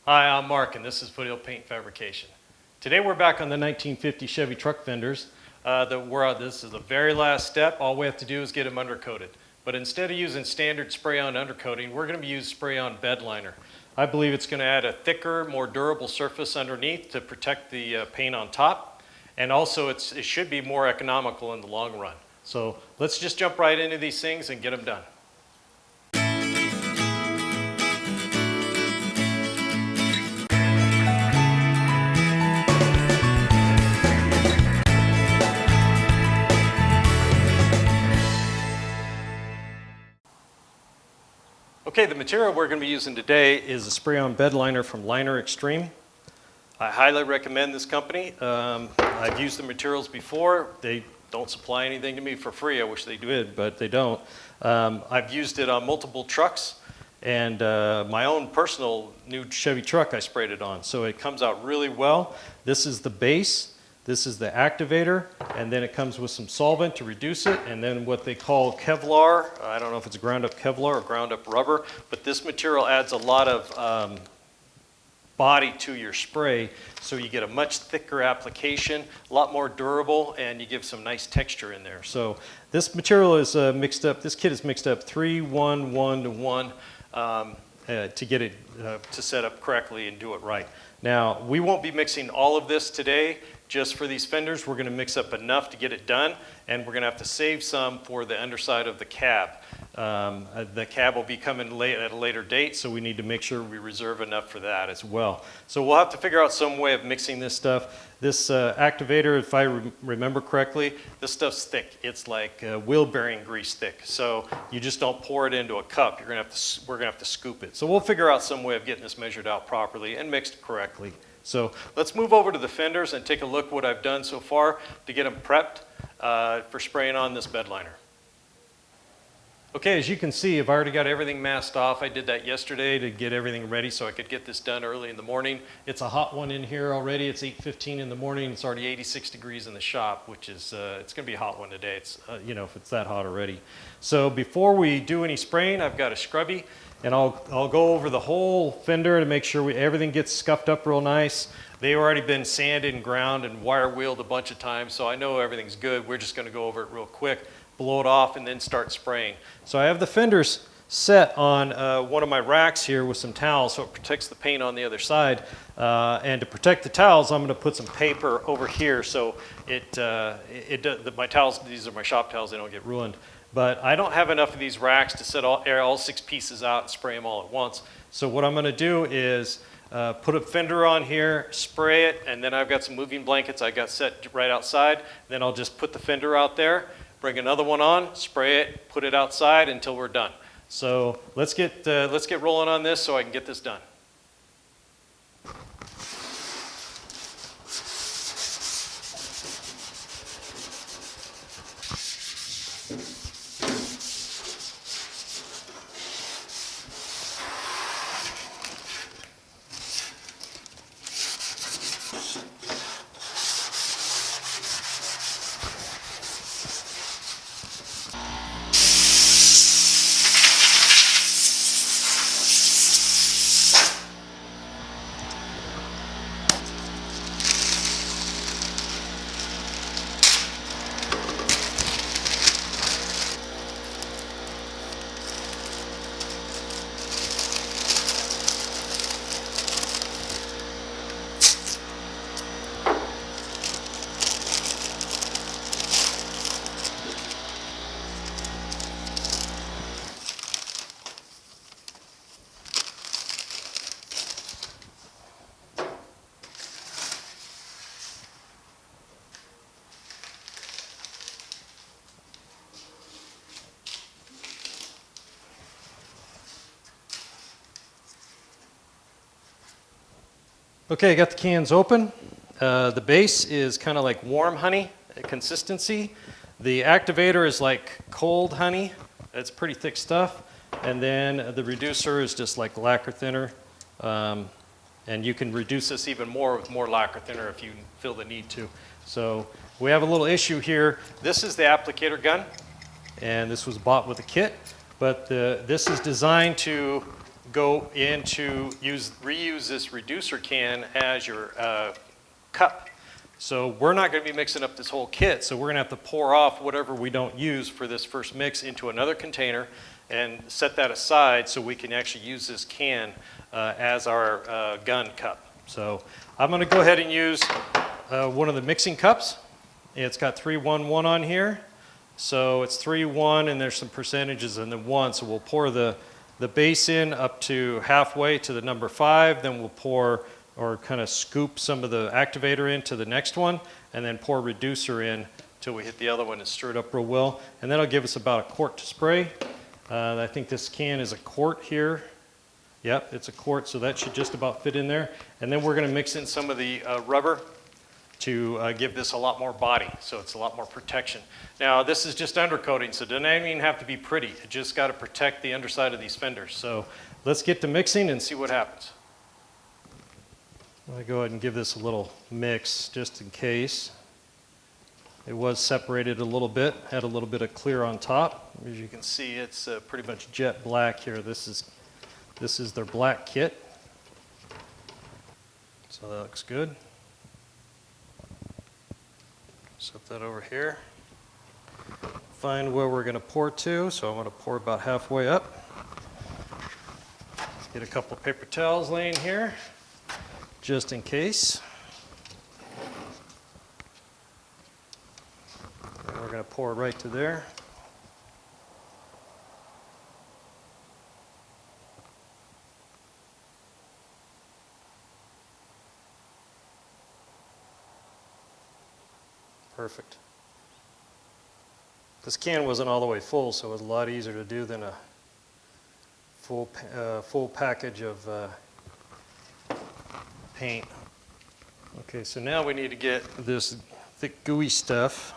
Hi, I'm Mark, and this is Foothill Paint Fabrication. Today we're back on the 1950 Chevy Truck fenders. This is the very last step. All we have to do is get them undercoated. But instead of using standard spray-on undercoating, we're going to use spray-on Bedliner. I believe it's going to add a thicker, more durable surface underneath to protect the paint on top. And also it should be more economical in the long run. So let's just jump right into these things and get them done. Okay, the material we're going to be using today is a spray-on Bedliner from Liner Extreeme. I highly recommend this company. I've used the materials before. They don't supply anything to me for free. I wish they did, but they don't. I've used it on multiple trucks, and my own personal new Chevy Truck I sprayed it on, so it comes out really well. This is the base. This is the activator, and then it comes with some solvent to reduce it, and then what they call Kevlar. I don't know if it's ground up Kevlar or ground up rubber, but this material adds a lot of body to your spray, so you get a much thicker application, a lot more durable, and you give some nice texture in there. So this material is mixed up, this kit is mixed up 3-1-1-1 to get it to set up correctly and do it right. Now, we won't be mixing all of this today. Just for these fenders, we're going to mix up enough to get it done, and we're going to have to save some for the underside of the cab. The cab will be coming at a later date, so we need to make sure we reserve enough for that as well. So we'll have to figure out some way of mixing this stuff. This activator, if I remember correctly, this stuff's thick. It's like wheel bearing grease thick. So you just don't pour it into a cup. We're going to have to scoop it. So we'll figure out some way of getting this measured out properly and mixed correctly. So let's move over to the fenders and take a look what I've done so far to get them prepped for spraying on this Bedliner. Okay, as you can see, I've already got everything masked off. I did that yesterday to get everything ready so I could get this done early in the morning. It's a hot one in here already. It's 8:15 in the morning. It's already 86 degrees in the shop, which is, it's going to be a hot one today. It's, you know, if it's that hot already. So before we do any spraying, I've got a scrubby, and I'll go over the whole fender to make sure everything gets scuffed up real nice. They've already been sanded and ground and wire wheeled a bunch of times, so I know everything's good. We're just going to go over it real quick, blow it off, and then start spraying. So I have the fenders set on one of my racks here with some towels so it protects the paint on the other side. And to protect the towels, I'm going to put some paper over here so my towels, these are my shop towels, they don't get ruined. But I don't have enough of these racks to set all 6 pieces out and spray them all at once. So what I'm going to do is put a fender on here, spray it, and then I've got some moving blankets I got set right outside. Then I'll just put the fender out there, bring another one on, spray it, put it outside until we're done. So let's get rolling on this so I can get this done. Okay, I got the cans open. The base is kind of like warm honey consistency. The activator is like cold honey. It's pretty thick stuff. And then the reducer is just like lacquer thinner. And you can reduce this even more with more lacquer thinner if you feel the need to. So we have a little issue here. This is the applicator gun, and this was bought with a kit. But this is designed to go in to reuse this reducer can as your cup. So we're not going to be mixing up this whole kit, so we're going to have to pour off whatever we don't use for this first mix into another container and set that aside so we can actually use this can as our gun cup. So I'm going to go ahead and use one of the mixing cups. It's got 311 on here, so it's 3-1 and there's some percentages in the 1, so we'll pour the base in up to halfway to the number 5, then we'll pour or kind of scoop some of the activator into the next one, and then pour reducer in till we hit the other one and stir it up real well. And that'll give us about a quart to spray. I think this can is a quart here. Yep, it's a quart, so that should just about fit in there. And then we're going to mix in some of the rubber to give this a lot more body, so it's a lot more protection. Now, this is just undercoating, so it doesn't even have to be pretty. It just got to protect the underside of these fenders. So let's get to mixing and see what happens. I'm going to go ahead and give this a little mix just in case. It was separated a little bit, had a little bit of clear on top. As you can see, it's pretty much jet black here. This is their black kit. So that looks good. Set that over here. Find where we're going to pour to, so I'm going to pour about halfway up. Let's get a couple paper towels laying here, just in case. And we're going to pour right to there. Perfect. This can wasn't all the way full, so it was a lot easier to do than a full package of paint. Okay, so now we need to get this thick gooey stuff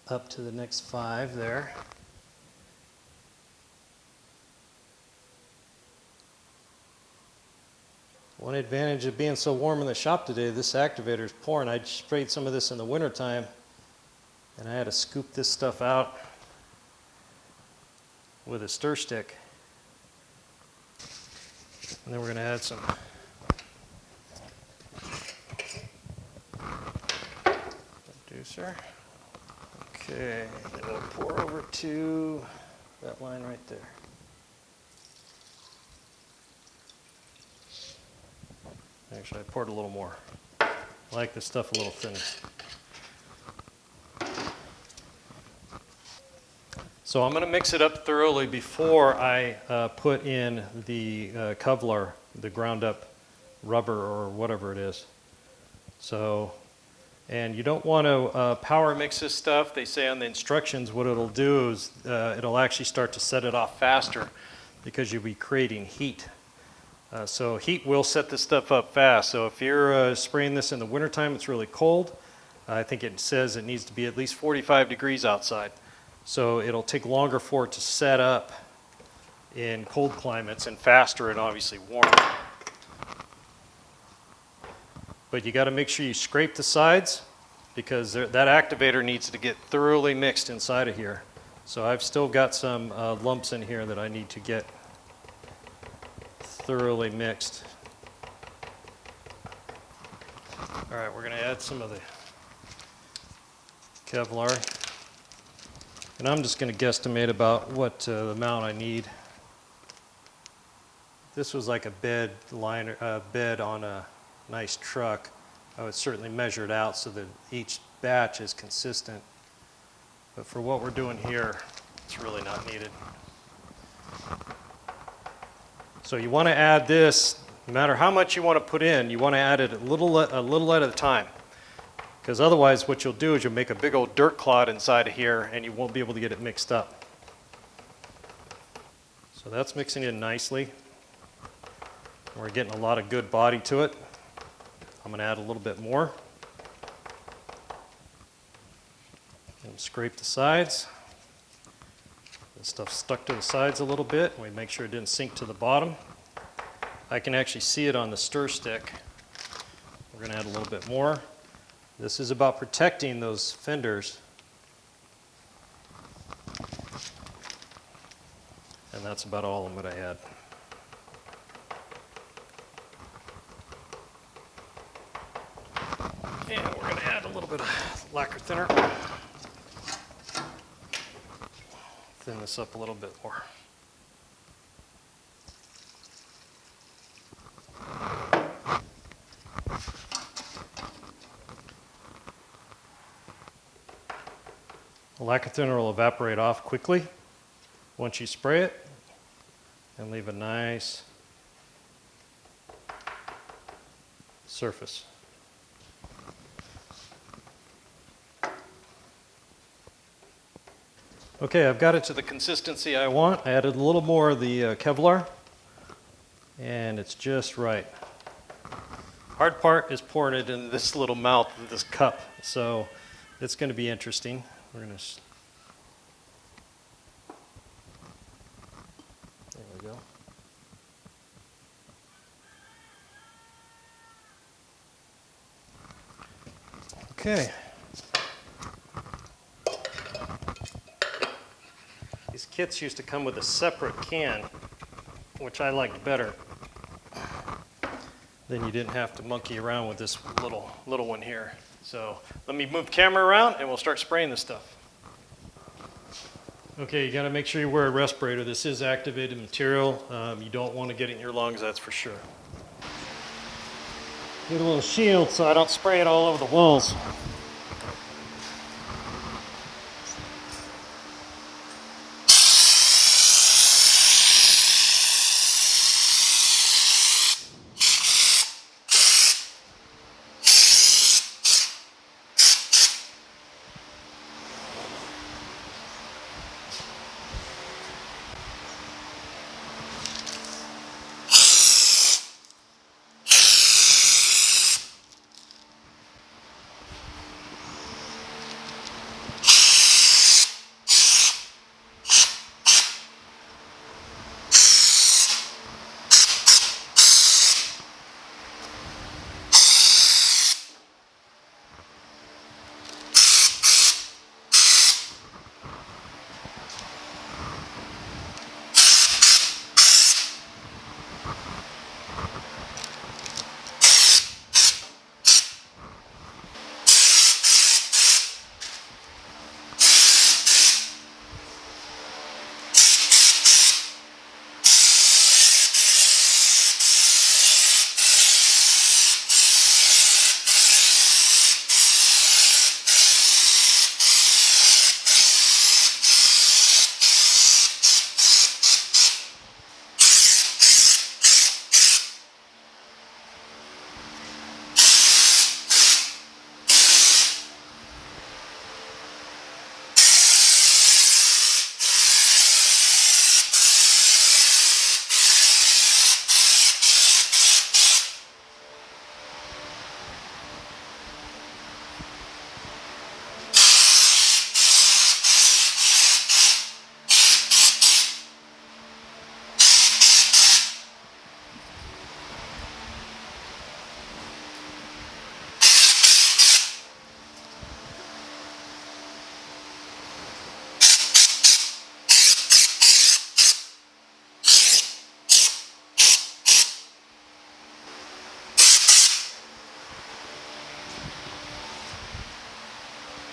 up to the next 5 there. One advantage of being so warm in the shop today, this activator is pouring. I sprayed some of this in the wintertime, and I had to scoop this stuff out with a stir stick. And then we're going to add some reducer. Okay, and then we'll pour over to that line right there. Actually, I poured a little more. I like this stuff a little thinner. So I'm going to mix it up thoroughly before I put in the Kevlar, the ground up rubber or whatever it is. So, and you don't want to power mix this stuff. They say on the instructions what it'll do is it'll actually start to set it off faster because you'll be creating heat. So heat will set this stuff up fast. So if you're spraying this in the wintertime, it's really cold. I think it says it needs to be at least 45 degrees outside. So it'll take longer for it to set up in cold climates and faster and obviously warmer. But you got to make sure you scrape the sides because that activator needs to get thoroughly mixed inside of here. So I've still got some lumps in here that I need to get thoroughly mixed. All right, we're going to add some of the Kevlar. And I'm just going to guesstimate about what the amount I need. If this was like a bed on a nice truck, I would certainly measure it out so that each batch is consistent. But for what we're doing here, it's really not needed. So you want to add this, no matter how much you want to put in, you want to add it a little at a time. Because otherwise what you'll do is you'll make a big old dirt clod inside of here and you won't be able to get it mixed up. So that's mixing in nicely. We're getting a lot of good body to it. I'm going to add a little bit more. And scrape the sides. This stuff stuck to the sides a little bit. We make sure it didn't sink to the bottom. I can actually see it on the stir stick. We're going to add a little bit more. This is about protecting those fenders. And and that's about all I'm going to add. And we're going to add a little bit of lacquer thinner. Thin this up a little bit more. The lacquer thinner will evaporate off quickly once you spray it and leave a nice surface. Okay, I've got it to the consistency I want. I added a little more of the Kevlar, and it's just right. Hard part is pouring it in this little mouth of this cup, so it's going to be interesting. We're going to. There we go. Okay. These kits used to come with a separate can, which I liked better. Then you didn't have to monkey around with this little one here. So let me move the camera around and we'll start spraying this stuff. Okay, you got to make sure you wear a respirator. This is activated material. You don't want to get it in your lungs, that's for sure. Get a little shield so I don't spray it all over the walls.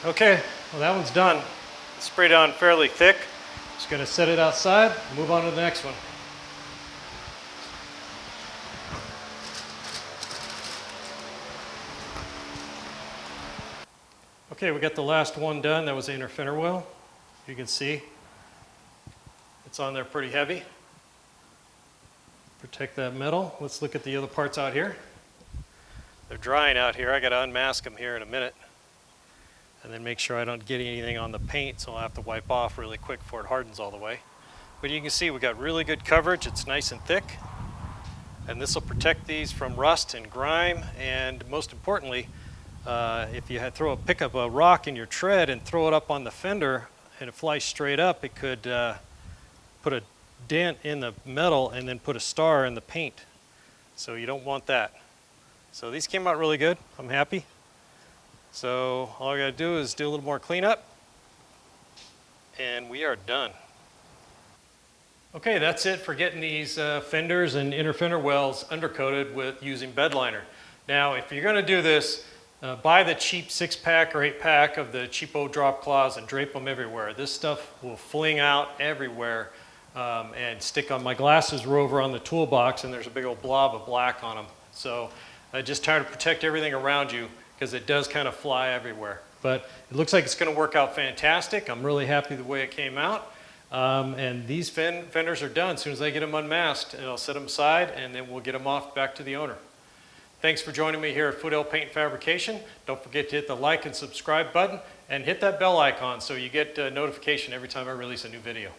Okay, well that one's done. It's sprayed on fairly thick. Just going to set it outside and move on to the next one. Okay, we got the last one done. That was the inner fender well. You can see it's on there pretty heavy. Protect that metal. Let's look at the other parts out here. They're drying out here. I got to unmask them here in a minute. And then make sure I don't get anything on the paint, so I'll have to wipe off really quick before it hardens all the way. But you can see we got really good coverage. It's nice and thick. And this will protect these from rust and grime. And most importantly, if you pick up a rock in your tread and throw it up on the fender and it flies straight up, it could put a dent in the metal and then put a star in the paint. So you don't want that. So these came out really good. I'm happy. So all I gotta do is do a little more cleanup and we are done. Okay, that's it for getting these fenders and inner fender wells undercoated with using Bedliner. Now, if you're going to do this, buy the cheap 6-pack or 8-pack of the cheapo drop cloths and drape them everywhere. This stuff will fling out everywhere and stick on. My glasses were over on the toolbox and there's a big old blob of black on them. So just try to protect everything around you because it does kind of fly everywhere. But it looks like it's going to work out fantastic. I'm really happy the way it came out. And these fenders are done. As soon as I get them unmasked, I'll set them aside and then we'll get them off back to the owner. Thanks for joining me here at Foothill Paint Fabrication. Don't forget to hit the like and subscribe button and hit that bell icon so you get notification every time I release a new video.